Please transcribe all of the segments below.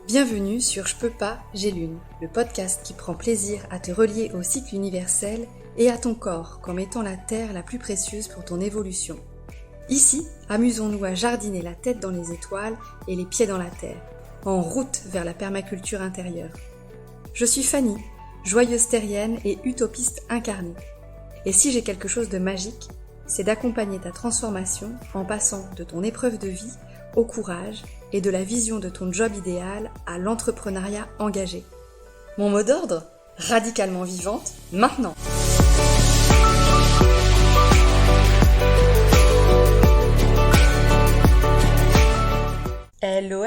Bienvenue sur Je peux pas, j'ai l'une, le podcast qui prend plaisir à te relier au cycle universel et à ton corps comme étant la terre la plus précieuse pour ton évolution. Ici, amusons-nous à jardiner la tête dans les étoiles et les pieds dans la terre, en route vers la permaculture intérieure. Je suis Fanny, joyeuse terrienne et utopiste incarnée. Et si j'ai quelque chose de magique, c'est d'accompagner ta transformation en passant de ton épreuve de vie au courage et de la vision de ton job idéal à l'entrepreneuriat engagé. Mon mot d'ordre ? Radicalement vivante, maintenant. Hello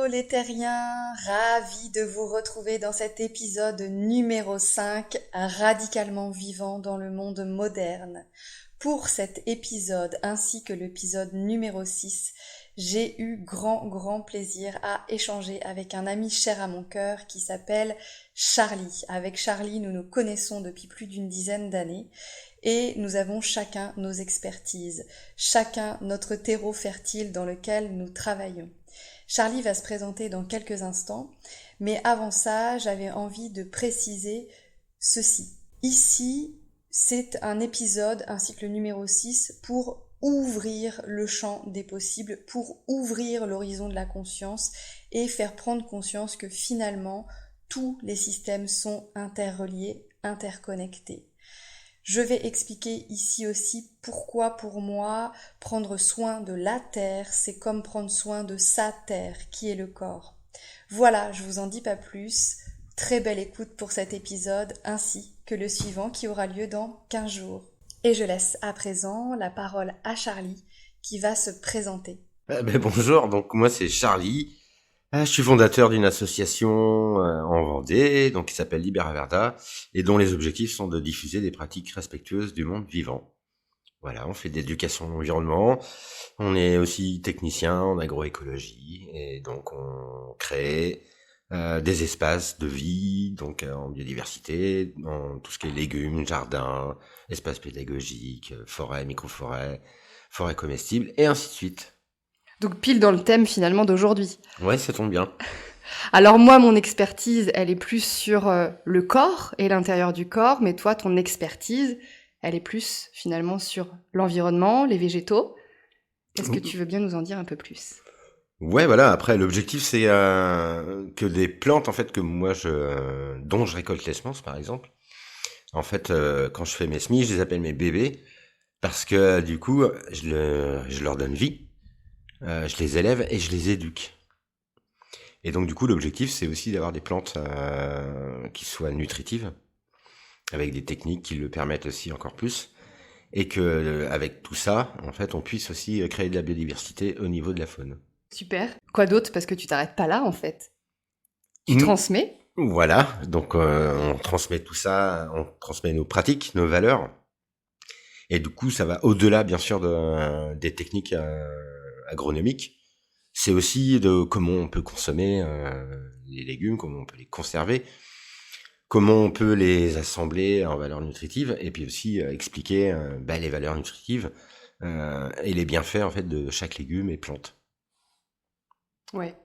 les terriens, ravi de vous retrouver dans cet épisode numéro 5, radicalement vivant dans le monde moderne. Pour cet épisode ainsi que l'épisode numéro 6, j'ai eu grand plaisir à échanger avec un ami cher à mon cœur qui s'appelle Charlie. Avec Charlie, nous nous connaissons depuis plus d'une dizaine d'années et nous avons chacun nos expertises, chacun notre terreau fertile dans lequel nous travaillons. Charlie va se présenter dans quelques instants, mais avant ça, j'avais envie de préciser ceci. Ici, c'est un épisode, un cycle numéro 6, pour ouvrir le champ des possibles, pour ouvrir l'horizon de la conscience et faire prendre conscience que finalement, tous les systèmes sont interreliés, interconnectés. Je vais expliquer ici aussi pourquoi pour moi, prendre soin de la terre, c'est comme prendre soin de sa terre, qui est le corps. Voilà, je vous en dis pas plus. Très belle écoute pour cet épisode, ainsi que le suivant qui aura lieu dans 15 jours. Et je laisse à présent la parole à Charlie, qui va se présenter. Bonjour, donc moi c'est Charlie. Je suis fondateur d'une association en Vendée, donc qui s'appelle Libera Verda, et dont les objectifs sont de diffuser des pratiques respectueuses du monde vivant. Voilà, on fait de l'éducation à l'environnement, on est aussi technicien en agroécologie, et donc on crée des espaces de vie, donc en biodiversité, en tout ce qui est légumes, jardins, espaces pédagogiques, forêts, micro-forêts, forêts comestibles, et ainsi de suite. Donc pile dans le thème finalement d'aujourd'hui. Ouais, ça tombe bien. Alors moi, mon expertise, elle est plus sur le corps et l'intérieur du corps, mais toi, ton expertise, elle est plus finalement sur l'environnement, les végétaux. Est-ce que tu veux bien nous en dire un peu plus ? Ouais, voilà. Après, l'objectif, c'est que des plantes, en fait, dont je récolte les semences, par exemple. En fait, quand je fais mes semis, je les appelle mes bébés parce que du coup, je leur donne vie. Je les élève et je les éduque. Et donc du coup, l'objectif, c'est aussi d'avoir des plantes qui soient nutritives, avec des techniques qui le permettent aussi encore plus, et que avec tout ça, en fait, on puisse aussi créer de la biodiversité au niveau de la faune. Super. Quoi d'autre ? Parce que tu t'arrêtes pas là, en fait. Tu transmets ? Voilà, donc on transmet tout ça, on transmet nos pratiques, nos valeurs, et du coup, ça va au-delà, bien sûr, des techniques agronomiques. C'est aussi de comment on peut consommer les légumes, comment on peut les conserver, comment on peut les assembler en valeurs nutritives, et puis aussi expliquer les valeurs nutritives et les bienfaits en fait de chaque légume et plante. Ouais.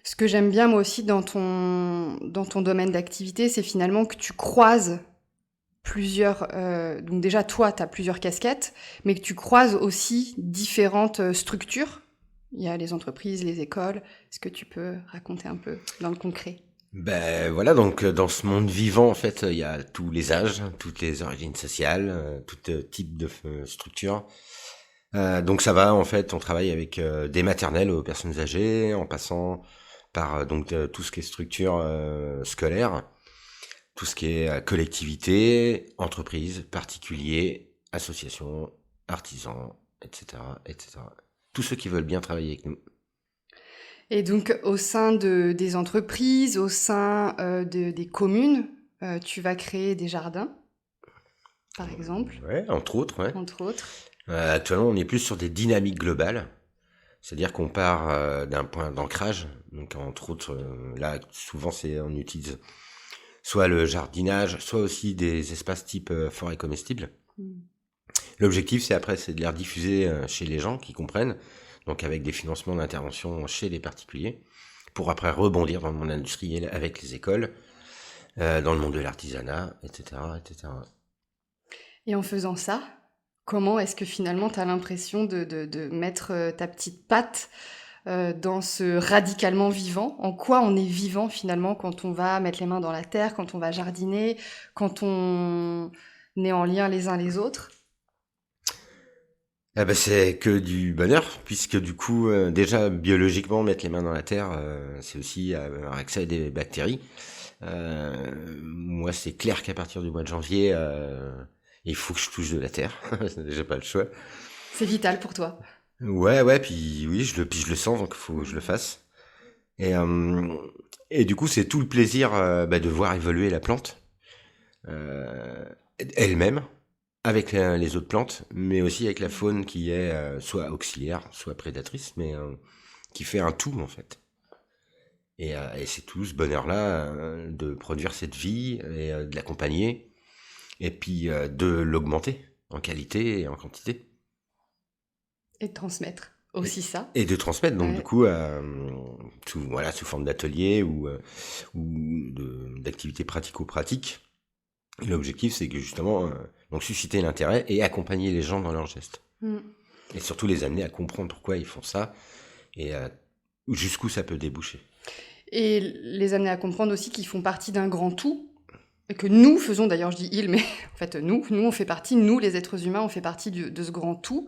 Ce que j'aime bien moi aussi dans ton domaine d'activité, c'est finalement que tu croises plusieurs... donc déjà, toi, tu as plusieurs casquettes, mais que tu croises aussi différentes structures. Il y a les entreprises, les écoles. Est-ce que tu peux raconter un peu dans le concret ? Voilà, donc dans ce monde vivant, en fait, il y a tous les âges, toutes les origines sociales, tout type de structure. Donc ça va, en fait, on travaille avec des maternelles aux personnes âgées, en passant par tout ce qui est structure scolaire, tout ce qui est collectivité, entreprise, particulier, association, artisans, etc., etc. Tous ceux qui veulent bien travailler avec nous. Et donc, au sein des entreprises, au sein des communes, tu vas créer des jardins, par exemple. Ouais, entre autres, ouais. Entre autres. Actuellement, on est plus sur des dynamiques globales. C'est-à-dire qu'on part d'un point d'ancrage. Donc, entre autres, là, souvent, on utilise soit le jardinage, soit aussi des espaces type forêt comestible. L'objectif, c'est de les rediffuser chez les gens qui comprennent, donc avec des financements d'intervention chez les particuliers, pour après rebondir dans le monde industriel avec les écoles, dans le monde de l'artisanat, etc., etc. Et en faisant ça, comment est-ce que finalement tu as l'impression de mettre ta petite patte dans ce radicalement vivant? En quoi on est vivant finalement quand on va mettre les mains dans la terre, quand on va jardiner, quand on est en lien les uns les autres? Ah bah c'est que du bonheur, puisque du coup, déjà biologiquement, mettre les mains dans la terre, c'est aussi avoir accès à des bactéries. Moi, c'est clair qu'à partir du mois de janvier, il faut que je touche de la terre. J'ai pas le choix. C'est vital pour toi. Ouais, ouais, puis oui, puis je le sens, donc il faut que je le fasse. Et, euh, et du coup, c'est tout le plaisir de voir évoluer la plante euh, elle-même, avec les autres plantes, mais aussi avec la faune qui est soit auxiliaire, soit prédatrice, mais qui fait un tout en fait. Et c'est tout ce bonheur-là de produire cette vie et de l'accompagner, et puis de l'augmenter en qualité et en quantité. Et de transmettre aussi ça. Et de transmettre, donc du Ouais. coup, voilà, sous forme d'atelier ou d'activités pratico-pratiques. Et l'objectif, c'est que justement, donc susciter l'intérêt et accompagner les gens dans leurs gestes. Mm. Et surtout les amener à comprendre pourquoi ils font ça et jusqu'où ça peut déboucher. Et les amener à comprendre aussi qu'ils font partie d'un grand tout, et que nous faisons, d'ailleurs je dis ils, mais en fait nous on fait partie, nous les êtres humains, on fait partie de ce grand tout.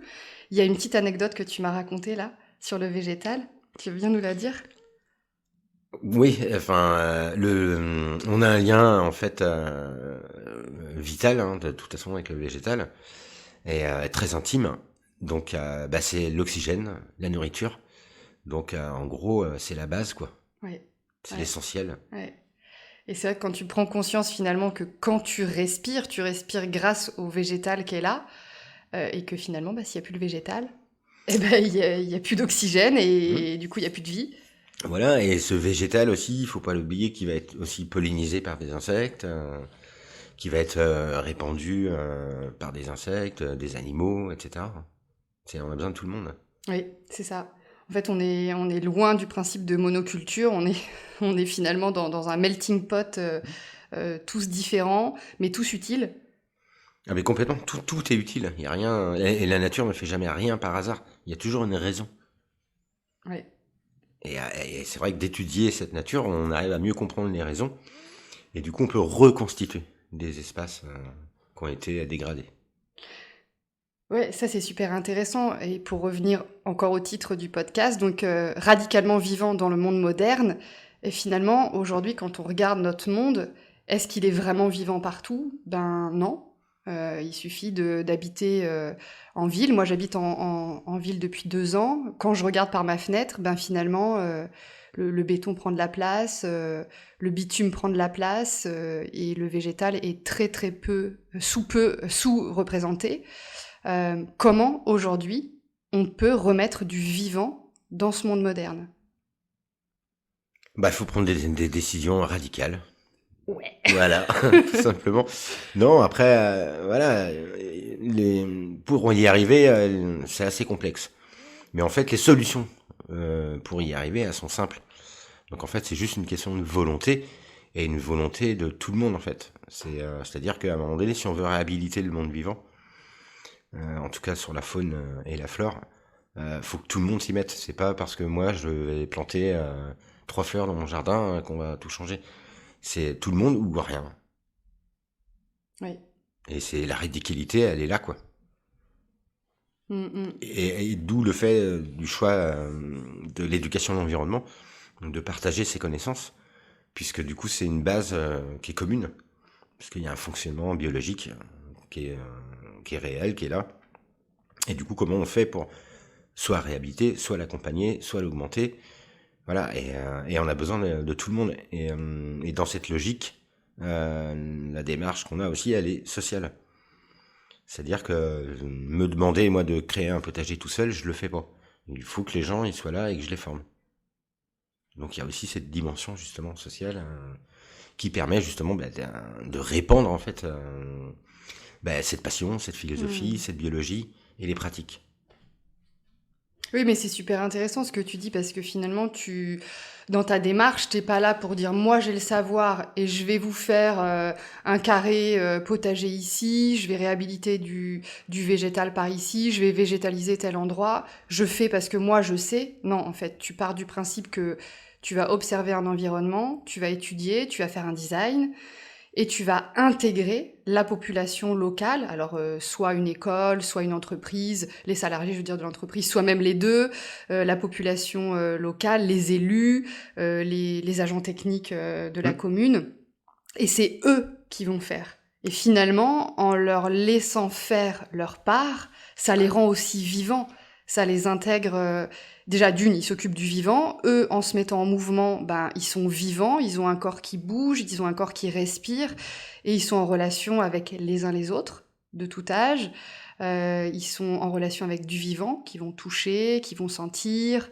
Il y a une petite anecdote que tu m'as racontée là, sur le végétal. Tu veux bien nous la dire? Oui, enfin, on a un lien en fait vital de toute façon avec le végétal et très intime. Donc, c'est l'oxygène, la nourriture. Donc, en gros, c'est la base, quoi. Ouais, C'est ouais, l'essentiel. ouais. Et c'est vrai que quand tu prends conscience finalement que quand tu respires grâce au végétal qui est là, et que finalement, s'il n'y a plus le végétal, eh ben, il y a plus d'oxygène Hmm. et du coup, il n'y a plus de vie. Voilà, et ce végétal aussi, il faut pas l'oublier, qui va être aussi pollinisé par des insectes, qui va être répandu par des insectes, des animaux, etc. On a besoin de tout le monde. Oui, c'est ça. En fait, on est loin du principe de monoculture, on est finalement dans un melting pot, tous différents, mais tous utiles. Ah mais complètement, tout est utile. Il y a rien, et la nature ne fait jamais rien par hasard. Il y a toujours une raison. Ouais. Et c'est vrai que d'étudier cette nature, on arrive à mieux comprendre les raisons. Et du coup, on peut reconstituer des espaces qui ont été dégradés. Ouais, ça c'est super intéressant. Et pour revenir encore au titre du podcast, donc radicalement vivant dans le monde moderne, et finalement, aujourd'hui, quand on regarde notre monde, est-ce qu'il est vraiment vivant partout? Ben non. Il suffit d'habiter en ville. Moi, j'habite en ville depuis 2 ans. Quand je regarde par ma fenêtre, ben finalement, le béton prend de la place, le bitume prend de la place, et le végétal est très très peu sous-représenté. Comment aujourd'hui on peut remettre du vivant dans ce monde moderne? Bah, il faut prendre des décisions radicales. Ouais. Voilà, tout simplement. Non, après, voilà, pour y arriver, c'est assez complexe. Mais en fait, les solutions pour y arriver, elles sont simples. Donc en fait, c'est juste une question de volonté et une volonté de tout le monde en fait. C'est-à-dire qu'à un moment donné, si on veut réhabiliter le monde vivant, en tout cas sur la faune et la flore, faut que tout le monde s'y mette. C'est pas parce que moi je vais planter 3 fleurs dans mon jardin qu'on va tout changer. C'est tout le monde ou rien. Oui. Et c'est la ridiculité, elle est là quoi. Mm, mm. Et d'où le fait du choix de l'éducation de l'environnement, de partager ses connaissances, puisque du coup c'est une base qui est commune, parce qu'il y a un fonctionnement biologique qui est réel, qui est là. Et du coup, comment on fait pour soit réhabiliter, soit l'accompagner, soit l'augmenter. Voilà, et on a besoin de tout le monde. Et dans cette logique, la démarche qu'on a aussi, elle est sociale. C'est-à-dire que me demander, moi, de créer un potager tout seul, je le fais pas. Il faut que les gens ils soient là et que je les forme. Donc il y a aussi cette dimension justement sociale qui permet justement de répandre en fait cette passion, cette philosophie, Mm. cette biologie et les pratiques. Oui, mais c'est super intéressant ce que tu dis parce que finalement, dans ta démarche, t'es pas là pour dire moi j'ai le savoir et je vais vous faire un carré potager ici, je vais réhabiliter du végétal par ici, je vais végétaliser tel endroit, je fais parce que moi je sais. Non, en fait, tu pars du principe que tu vas observer un environnement, tu vas étudier, tu vas faire un design, et tu vas intégrer la population locale, alors soit une école, soit une entreprise, les salariés, je veux dire, de l'entreprise, soit même les deux, la population locale, les élus, les agents techniques de la Mm. commune, et c'est eux qui vont faire. Et finalement, en leur laissant faire leur part, ça les rend aussi vivants, ça les intègre. Déjà, d'une, ils s'occupent du vivant. Eux, en se mettant en mouvement, ben, ils sont vivants, ils ont un corps qui bouge, ils ont un corps qui respire, et ils sont en relation avec les uns les autres, de tout âge. Ils sont en relation avec du vivant, qui vont toucher, qui vont sentir.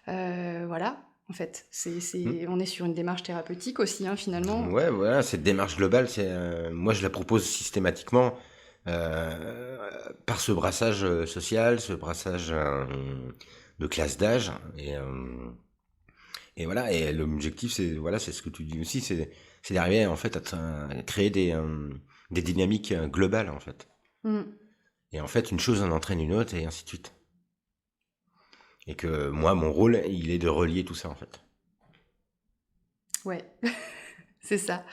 Voilà, en fait. Mm. On est sur une démarche thérapeutique aussi, hein, finalement. Ouais, voilà, cette démarche globale, moi je la propose systématiquement par ce brassage social, ce brassage de classe d'âge, et voilà. Et l'objectif, c'est ce que tu dis aussi, c'est d'arriver en fait à créer des dynamiques globales en fait. Mm. Et en fait, une chose en entraîne une autre, et ainsi de suite. Et que moi, mon rôle, il est de relier tout ça en fait. Ouais, c'est ça.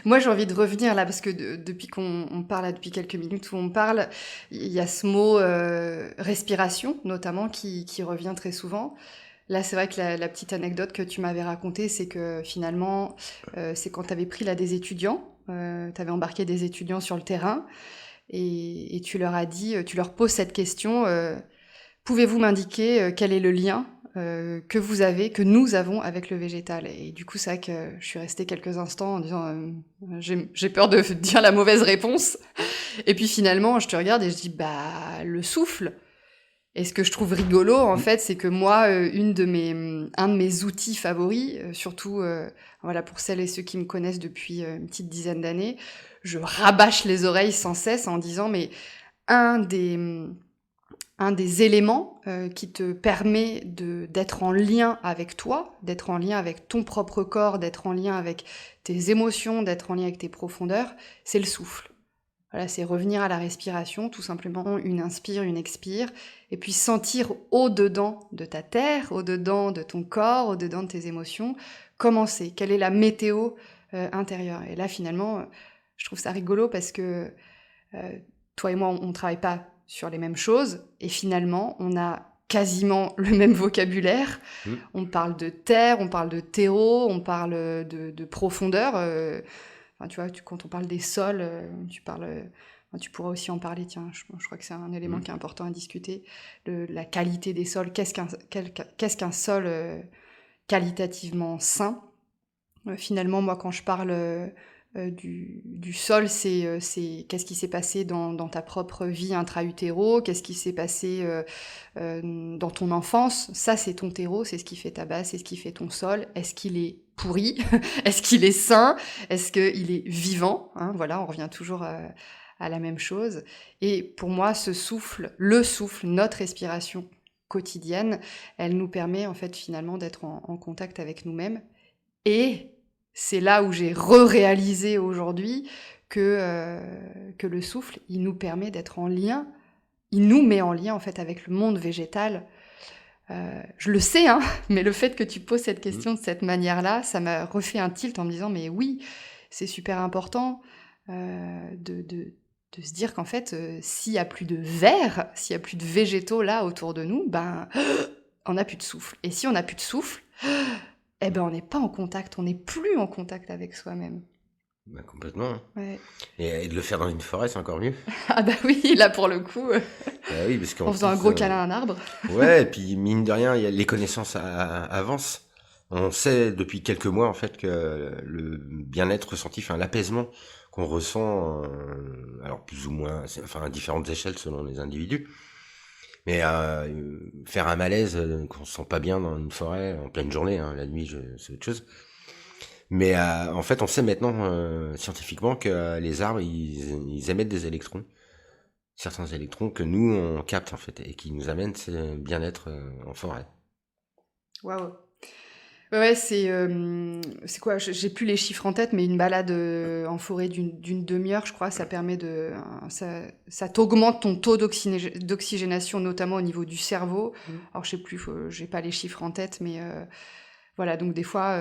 Moi, j'ai envie de revenir là, parce que depuis qu'on parle, là, depuis quelques minutes où on parle, il y a ce mot respiration, notamment, qui revient très souvent. Là, c'est vrai que la petite anecdote que tu m'avais racontée, c'est que finalement, c'est quand tu avais pris là des étudiants, tu avais embarqué des étudiants sur le terrain, et tu leur as dit, tu leur poses cette question, pouvez-vous m'indiquer quel est le lien que vous avez, que nous avons avec le végétal? Et du coup, c'est vrai que je suis restée quelques instants en disant j'ai peur de dire la mauvaise réponse. Et puis finalement, je te regarde et je dis bah le souffle. Et ce que je trouve rigolo, en fait, c'est que moi, un de mes outils favoris, surtout voilà, pour celles et ceux qui me connaissent depuis une petite dizaine d'années, je rabâche les oreilles sans cesse en disant mais un des, un des éléments qui te permet d'être en lien avec toi, d'être en lien avec ton propre corps, d'être en lien avec tes émotions, d'être en lien avec tes profondeurs, c'est le souffle. Voilà, c'est revenir à la respiration, tout simplement, une inspire, une expire, et puis sentir au-dedans de ta terre, au-dedans de ton corps, au-dedans de tes émotions, comment c'est, quelle est la météo intérieure. Et là, finalement, je trouve ça rigolo parce que toi et moi, on ne travaille pas sur les mêmes choses, et finalement, on a quasiment le même vocabulaire. Mm. On parle de terre, on parle de terreau, on parle de profondeur. Enfin, tu vois, quand on parle des sols, tu pourras aussi en parler, tiens, je crois que c'est un élément Mm. qui est important à discuter. La qualité des sols, qu'est-ce qu'un sol qualitativement sain? Finalement, moi, quand je parle du sol, c'est qu'est-ce qui s'est passé dans ta propre vie intra-utéro, qu'est-ce qui s'est passé dans ton enfance. Ça, c'est ton terreau, c'est ce qui fait ta base, c'est ce qui fait ton sol. Est-ce qu'il est pourri? Est-ce qu'il est sain? Est-ce qu'il est vivant? Hein, voilà, on revient toujours à la même chose. Et pour moi, ce souffle, le souffle, notre respiration quotidienne, elle nous permet en fait finalement d'être en contact avec nous-mêmes. Et c'est là où j'ai réalisé aujourd'hui que le souffle, il nous permet d'être en lien, il nous met en lien en fait avec le monde végétal. Je le sais, hein, mais le fait que tu poses cette Mm. question de cette manière-là, ça m'a refait un tilt en me disant mais oui, c'est super important de se dire qu'en fait, s'il y a plus de verre, s'il y a plus de végétaux là autour de nous, ben on n'a plus de souffle. Et si on n'a plus de souffle, eh ben on n'est pas en contact, on n'est plus en contact avec soi-même. Bah, complètement, hein. Ouais. Et de le faire dans une forêt, c'est encore mieux. Ah bah oui, là pour le coup, Bah oui, parce qu'en en faisant un plus, gros câlin à un arbre. ouais, et puis mine de rien, les connaissances avancent. On sait depuis quelques mois en fait que le bien-être ressenti, enfin l'apaisement qu'on ressent, alors plus ou moins, enfin à différentes échelles selon les individus, mais faire un malaise qu'on se sent pas bien dans une forêt en pleine journée, hein, la nuit c'est autre chose. Mais en fait, on sait maintenant scientifiquement que les arbres ils émettent des électrons, certains électrons que nous on capte en fait et qui nous amènent ce bien-être en forêt. Waouh. Ouais, c'est quoi? J'ai plus les chiffres en tête, mais une balade en forêt d'une demi-heure, je crois, ça permet ça t'augmente ton taux d'oxygénation, notamment au niveau du cerveau. Alors, je sais plus, j'ai pas les chiffres en tête, mais voilà. Donc, des fois,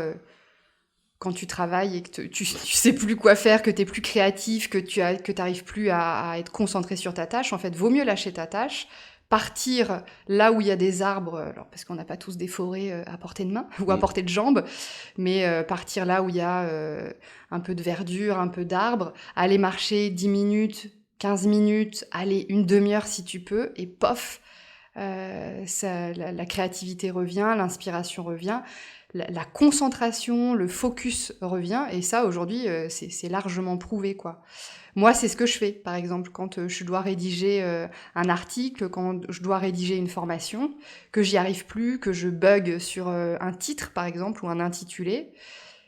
quand tu travailles et que tu sais plus quoi faire, que t'es plus créatif, que t'arrives plus à être concentré sur ta tâche, en fait, vaut mieux lâcher ta tâche, partir là où il y a des arbres, alors parce qu'on n'a pas tous des forêts à portée de main ou à Mm. portée de jambes, mais partir là où il y a un peu de verdure, un peu d'arbres, aller marcher 10 minutes, 15 minutes, aller une demi-heure si tu peux, et pof, la créativité revient, l'inspiration revient, la concentration, le focus revient, et ça aujourd'hui c'est largement prouvé, quoi. Moi c'est ce que je fais par exemple quand je dois rédiger un article, quand je dois rédiger une formation, que j'y arrive plus, que je bug sur un titre par exemple ou un intitulé,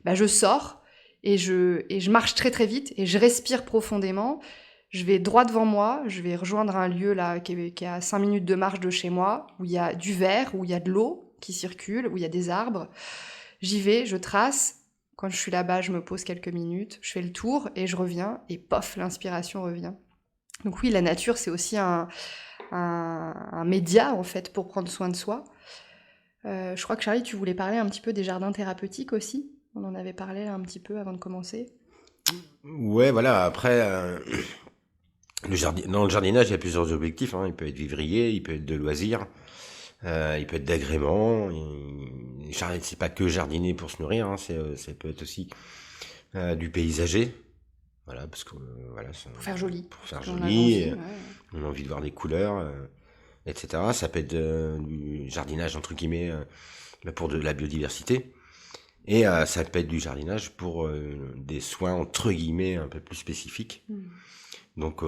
bah, je sors et je marche très très vite et je respire profondément. Je vais droit devant moi, je vais rejoindre un lieu là qui est à 5 minutes de marche de chez moi, où il y a du verre, où il y a de l'eau qui circule, où il y a des arbres. J'y vais, je trace. Quand je suis là-bas, je me pose quelques minutes, je fais le tour et je reviens et pof, l'inspiration revient. Donc oui, la nature, c'est aussi un média en fait pour prendre soin de soi. Je crois que Charlie, tu voulais parler un petit peu des jardins thérapeutiques aussi. On en avait parlé un petit peu avant de commencer. Ouais, voilà. Après, dans le jardinage, il y a plusieurs objectifs, hein. Il peut être vivrier, il peut être de loisirs, il peut être d'agrément. C'est pas que jardiner pour se nourrir, hein. Ça peut être aussi du paysager. Voilà, parce que voilà, Pour faire joli. pour faire Parce qu'on a joli, envie, ouais. on a envie de voir des couleurs, etc. Ça peut être du jardinage entre guillemets pour de la biodiversité. Et ça peut être du jardinage pour des soins entre guillemets un peu plus spécifiques. Mm. Donc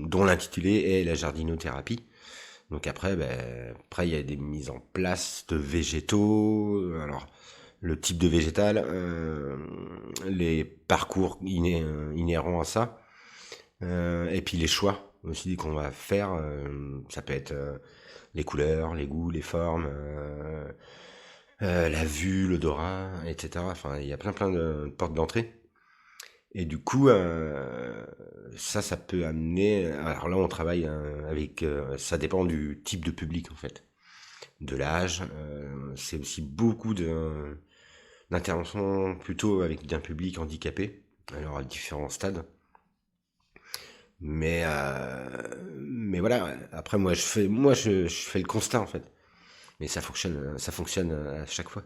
dont l'intitulé est la jardinothérapie. Donc après il y a des mises en place de végétaux. Alors le type de végétal, les parcours inhérents à ça, et puis les choix aussi qu'on va faire. Ça peut être les couleurs, les goûts, les formes, la vue, l'odorat, etc. Enfin, il y a plein de portes d'entrée. Et du coup, ça peut amener. Alors là, on travaille avec. Ça dépend du type de public en fait, de l'âge. C'est aussi beaucoup d'interventions plutôt avec un public handicapé. Alors à différents stades. Mais voilà. Après, je fais le constat en fait. Mais ça fonctionne à chaque fois.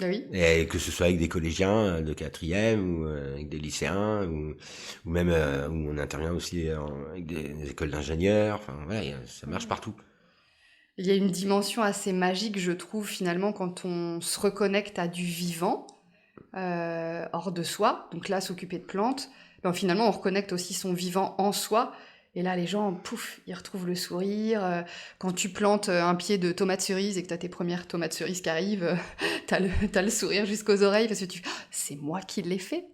Ah oui. Et que ce soit avec des collégiens de quatrième ou avec des lycéens ou même où on intervient aussi avec des écoles d'ingénieurs. Enfin voilà, ça marche partout. Il y a une dimension assez magique, je trouve, finalement, quand on se reconnecte à du vivant, hors de soi. Donc là, s'occuper de plantes, ben, finalement, on reconnecte aussi son vivant en soi. Et là, les gens, pouf, ils retrouvent le sourire. Quand tu plantes un pied de tomates cerises et que tu as tes premières tomates cerises qui arrivent, t'as le sourire jusqu'aux oreilles parce que tu c'est moi qui l'ai fait.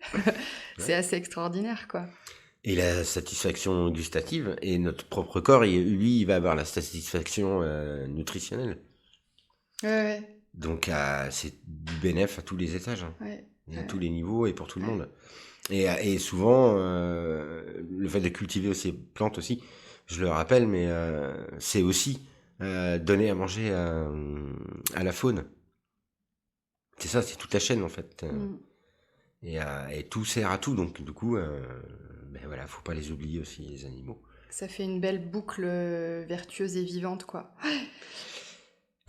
C'est Ouais. assez extraordinaire, quoi. Et la satisfaction gustative et notre propre corps, lui, il va avoir la satisfaction nutritionnelle. Ouais, Donc c'est du bénéf à tous les étages, hein, ouais, et à ouais, tous les niveaux et pour tout le ouais. monde. Et souvent, le fait de cultiver ces plantes aussi, je le rappelle, mais c'est aussi donner à manger à la faune. C'est ça, c'est toute la chaîne en fait. Mm. Et tout sert à tout, donc du coup, ben voilà, faut pas les oublier aussi, les animaux. Ça fait une belle boucle vertueuse et vivante, quoi.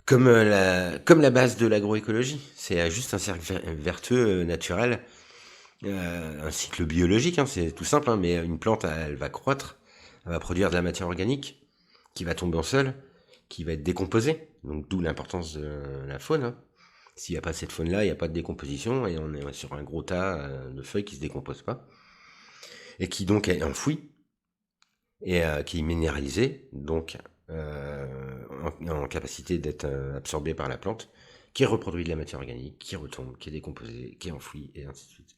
Comme la base de l'agroécologie, c'est juste un cercle vertueux naturel, un cycle biologique, hein, c'est tout simple, hein, mais une plante, elle va croître, elle va produire de la matière organique qui va tomber en sol, qui va être décomposée, donc d'où l'importance de la faune, hein. S'il n'y a pas cette faune-là, il n'y a pas de décomposition et on est sur un gros tas de feuilles qui se décomposent pas et qui donc est enfoui et qui est minéralisé, donc en capacité d'être absorbé par la plante, qui reproduit de la matière organique, qui retombe, qui est décomposée, qui est enfouie et ainsi de suite.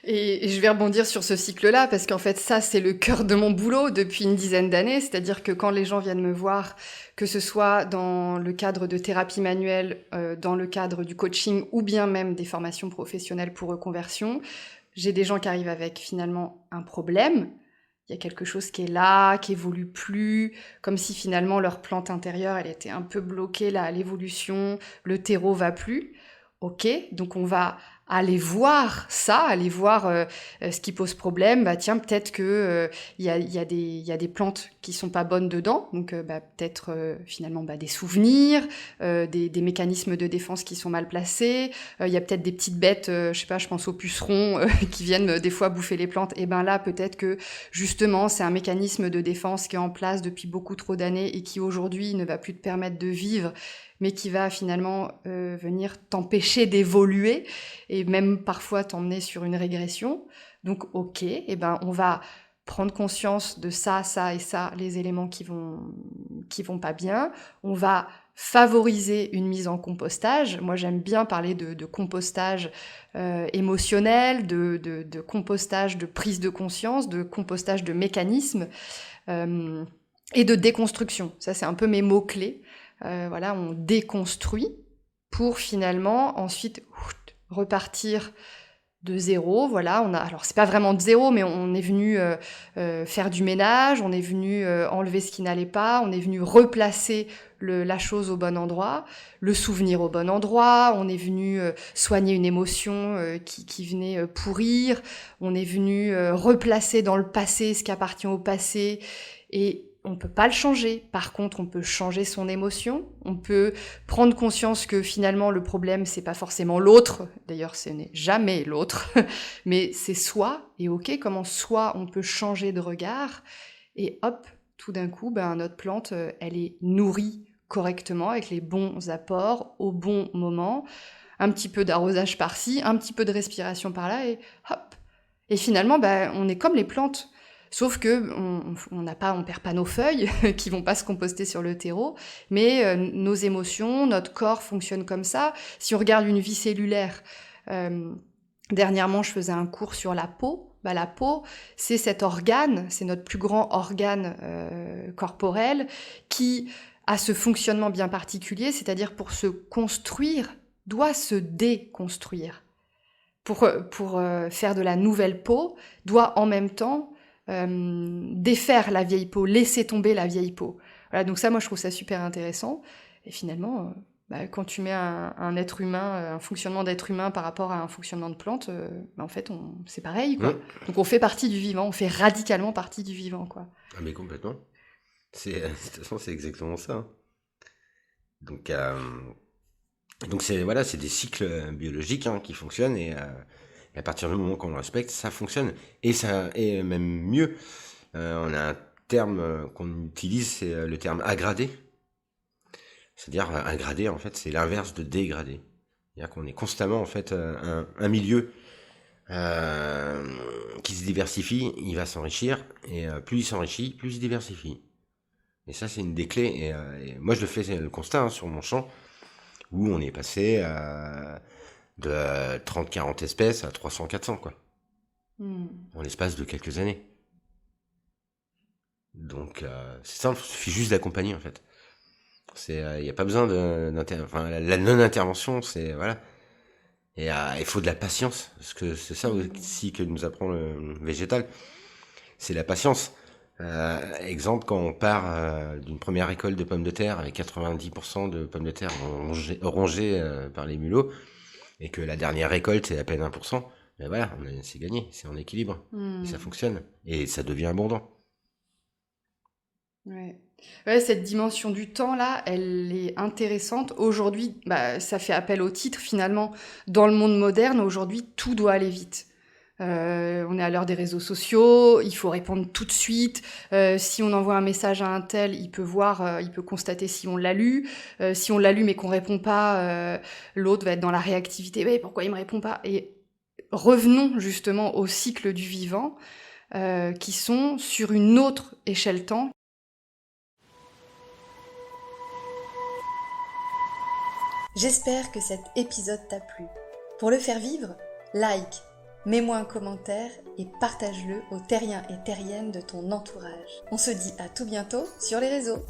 Et je vais rebondir sur ce cycle-là, parce qu'en fait, ça, c'est le cœur de mon boulot depuis une dizaine d'années. C'est-à-dire que quand les gens viennent me voir, que ce soit dans le cadre de thérapie manuelle, dans le cadre du coaching, ou bien même des formations professionnelles pour reconversion, j'ai des gens qui arrivent avec finalement un problème. Il y a quelque chose qui est là, qui évolue plus, comme si finalement leur plante intérieure, elle était un peu bloquée là à l'évolution, le terreau va plus. Ok, donc on va aller voir ça, aller voir ce qui pose problème. Bah tiens, peut-être que il y a des plantes qui sont pas bonnes dedans, donc peut-être finalement des souvenirs, des mécanismes de défense qui sont mal placés. Il y a peut-être des petites bêtes, je sais pas, je pense aux pucerons qui viennent des fois bouffer les plantes. Et ben là, peut-être que justement, c'est un mécanisme de défense qui est en place depuis beaucoup trop d'années et qui aujourd'hui ne va plus te permettre de vivre, mais qui va finalement venir t'empêcher d'évoluer et même parfois t'emmener sur une régression. Donc ok, et ben on va prendre conscience de ça, ça et ça, les éléments qui vont pas bien. On va favoriser une mise en compostage. Moi, j'aime bien parler de compostage émotionnel, de compostage de prise de conscience, de compostage de mécanismes et de déconstruction. Ça, c'est un peu mes mots-clés. Voilà, on déconstruit pour finalement ensuite repartir de zéro. Voilà, alors c'est pas vraiment de zéro, mais on est venu faire du ménage, on est venu enlever ce qui n'allait pas, on est venu replacer la chose au bon endroit, le souvenir au bon endroit, on est venu soigner une émotion qui venait pourrir, on est venu replacer dans le passé ce qui appartient au passé, et on peut pas le changer. Par contre, on peut changer son émotion. On peut prendre conscience que finalement, le problème, c'est pas forcément l'autre. D'ailleurs, ce n'est jamais l'autre. Mais c'est soi. Et ok, comment soi, on peut changer de regard. Et hop, tout d'un coup, notre plante, elle est nourrie correctement, avec les bons apports, au bon moment. Un petit peu d'arrosage par-ci, un petit peu de respiration par-là, et hop. Et finalement, on est comme les plantes. Sauf que on perd pas nos feuilles qui vont pas se composter sur le terreau, mais nos émotions, notre corps fonctionne comme ça. Si on regarde une vie cellulaire, dernièrement je faisais un cours sur la peau. La peau, c'est cet organe, c'est notre plus grand organe corporel qui a ce fonctionnement bien particulier, c'est-à-dire pour se construire, doit se déconstruire. Pour faire de la nouvelle peau, doit en même temps défaire la vieille peau, laisser tomber la vieille peau. Voilà, donc ça, moi, je trouve ça super intéressant. Et finalement, quand tu mets un être humain, un fonctionnement d'être humain par rapport à un fonctionnement de plante, en fait, c'est pareil, quoi. Donc on fait partie du vivant, on fait radicalement partie du vivant, quoi. Ah mais complètement. De toute façon, c'est exactement ça. Hein. Donc c'est des cycles biologiques qui fonctionnent et à partir du moment qu'on le respecte, ça fonctionne. Et même mieux, on a un terme qu'on utilise, c'est le terme aggradé. C'est-à-dire aggradé, en fait, c'est l'inverse de dégradé. C'est-à-dire qu'on est constamment, en fait, un milieu qui se diversifie, il va s'enrichir, et plus il s'enrichit, plus il se diversifie. Et ça, c'est une des clés. Et moi, je le fais le constat sur mon champ, où on est passé de 30-40 espèces à 300-400, quoi. En l'espace de quelques années. Donc, c'est simple, il suffit juste d'accompagner, en fait. Il n'y a pas besoin la non-intervention, c'est, voilà. Et il faut de la patience, parce que c'est ça aussi que nous apprend le végétal. C'est la patience. Exemple, quand on part d'une première récolte de pommes de terre avec 90% de pommes de terre rongées par les mulots, et que la dernière récolte c'est à peine 1%, ben voilà, c'est gagné, c'est en équilibre, et ça fonctionne, et ça devient abondant. Ouais, cette dimension du temps là, elle est intéressante. Aujourd'hui, ça fait appel au titre finalement. Dans le monde moderne, aujourd'hui, tout doit aller vite. On est à l'heure des réseaux sociaux, il faut répondre tout de suite. Si on envoie un message à un tel, il peut voir, il peut constater si on l'a lu. Si on l'a lu mais qu'on répond pas, l'autre va être dans la réactivité. Mais pourquoi il me répond pas? Et revenons justement au cycle du vivant, qui sont sur une autre échelle temps. J'espère que cet épisode t'a plu. Pour le faire vivre, like, Mets-moi un commentaire et partage-le aux terriens et terriennes de ton entourage. On se dit à tout bientôt sur les réseaux.